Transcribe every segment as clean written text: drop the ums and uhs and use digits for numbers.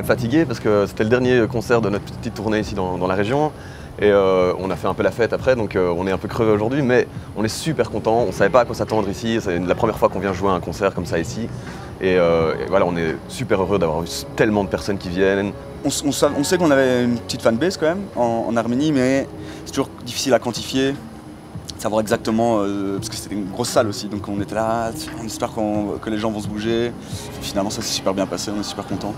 est fatigué parce que c'était le dernier concert de notre petite tournée ici dans la région. Et on a fait un peu la fête après, donc on est un peu crevé aujourd'hui, mais on est super content. On ne savait pas à quoi s'attendre ici. C'est la première fois qu'on vient jouer un concert comme ça ici. Et voilà, on est super heureux d'avoir eu tellement de personnes qui viennent. On sait qu'on avait une petite fanbase quand même en Arménie, mais c'est toujours difficile à quantifier, savoir exactement, parce que c'était une grosse salle aussi, donc on était là, on espère que les gens vont se bouger. Et finalement ça s'est super bien passé, on est super contents.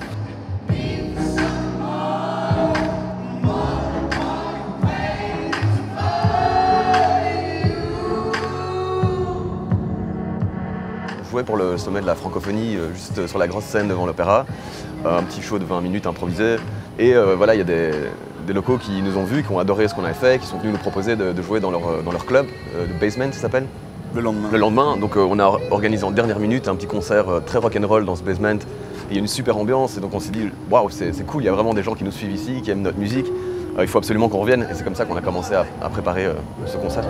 Pour le sommet de la francophonie, juste sur la grosse scène devant l'opéra, un petit show de 20 minutes improvisé. Et voilà, il y a des locaux qui nous ont vus, qui ont adoré ce qu'on avait fait, qui sont venus nous proposer de jouer dans leur club, le Basement ça s'appelle. Le lendemain. Le lendemain, donc on a organisé en dernière minute un petit concert très rock'n'roll dans ce Basement. Il y a une super ambiance et donc on s'est dit waouh, c'est cool, il y a vraiment des gens qui nous suivent ici, qui aiment notre musique. Il faut absolument qu'on revienne et c'est comme ça qu'on a commencé à préparer ce concert.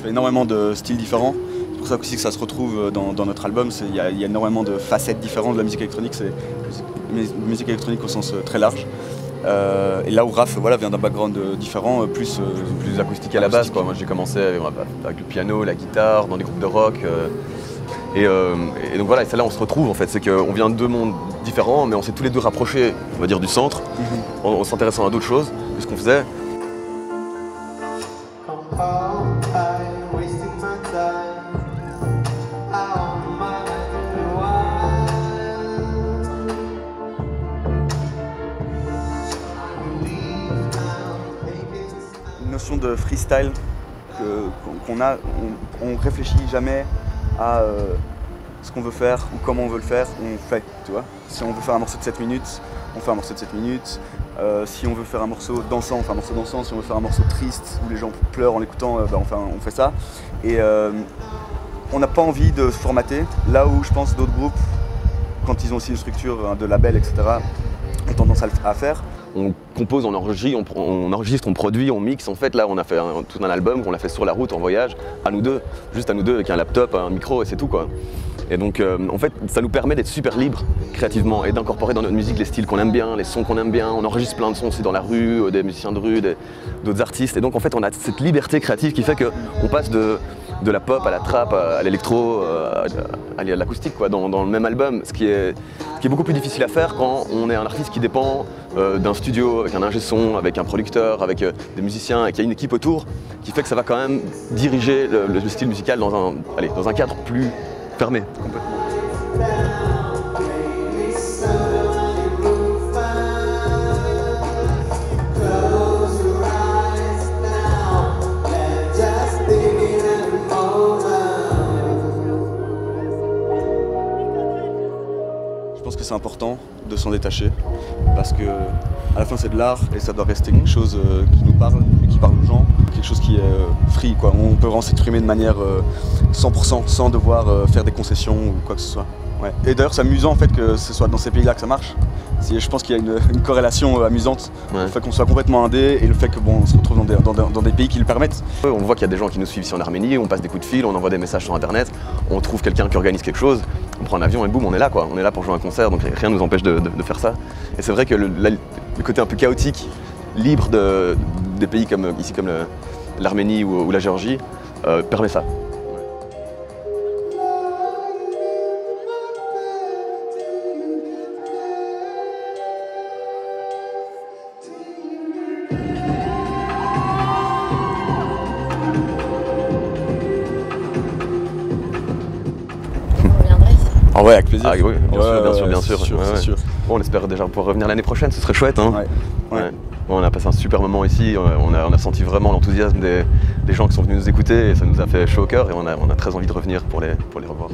Énormément de styles différents, c'est pour ça aussi que ça se retrouve dans notre album. Il y a énormément de facettes différentes de la musique électronique, c'est musique électronique au sens très large. Et là où Raph vient d'un background différent, plus acoustique à la base. Moi j'ai commencé avec le piano, la guitare, dans des groupes de rock. Et donc voilà, et c'est là on se retrouve en fait, c'est qu'on vient de deux mondes différents, mais on s'est tous les deux rapprochés, on va dire, du centre, en s'intéressant à d'autres choses que ce qu'on faisait. Notion de freestyle qu'on a, on réfléchit jamais à ce qu'on veut faire ou comment on veut le faire, on fait, tu vois. Si on veut faire un morceau de 7 minutes, on fait un morceau de 7 minutes. Si on veut faire un morceau dansant, on fait un morceau dansant. Si on veut faire un morceau triste où les gens pleurent en l'écoutant, on fait ça. Et on n'a pas envie de se formater, là où je pense d'autres groupes, quand ils ont aussi une structure de label, etc., ont tendance à faire. On compose, on enregistre, on produit, on mixe. En fait, là, on a fait tout un album qu'on l'a fait sur la route, en voyage, à nous deux, juste à nous deux, avec un laptop, un micro et c'est tout, quoi. Et donc, en fait, ça nous permet d'être super libres créativement et d'incorporer dans notre musique les styles qu'on aime bien, les sons qu'on aime bien. On enregistre plein de sons aussi dans la rue, des musiciens de rue, d'autres artistes. Et donc, en fait, on a cette liberté créative qui fait qu'on passe de la pop à la trap, à l'électro, à l'acoustique, quoi, dans le même album. Ce qui est beaucoup plus difficile à faire quand on est un artiste qui dépend d'un studio, avec un ingé son, avec un producteur, avec des musiciens, et qu'il y a une équipe autour, qui fait que ça va quand même diriger le style musical dans un cadre plus fermé. Complètement. Je pense que c'est important de s'en détacher parce que à la fin c'est de l'art et ça doit rester quelque chose qui nous parle et qui parle aux gens, quelque chose qui est free, quoi. On peut vraiment s'exprimer de manière 100% sans devoir faire des concessions ou quoi que ce soit. Ouais. Et d'ailleurs c'est amusant en fait que ce soit dans ces pays-là que ça marche. Je pense qu'il y a une corrélation amusante, le fait qu'on soit complètement indé et le fait qu'on se retrouve dans des pays qui le permettent. On voit qu'il y a des gens qui nous suivent ici en Arménie, on passe des coups de fil, on envoie des messages sur internet, on trouve quelqu'un qui organise quelque chose, on prend un avion et boum, on est là, quoi. On est là pour jouer un concert, donc rien ne nous empêche de faire ça. Et c'est vrai que le côté un peu chaotique, libre des pays comme l'Arménie ou la Géorgie permet ça. Ah ouais, avec plaisir. Ah oui, bien sûr. Sûr. Bon, on espère déjà pouvoir revenir l'année prochaine, ce serait chouette. Hein. Ouais. Bon, on a passé un super moment ici, on a senti vraiment l'enthousiasme des gens qui sont venus nous écouter et ça nous a fait chaud au cœur et on a très envie de revenir pour les revoir.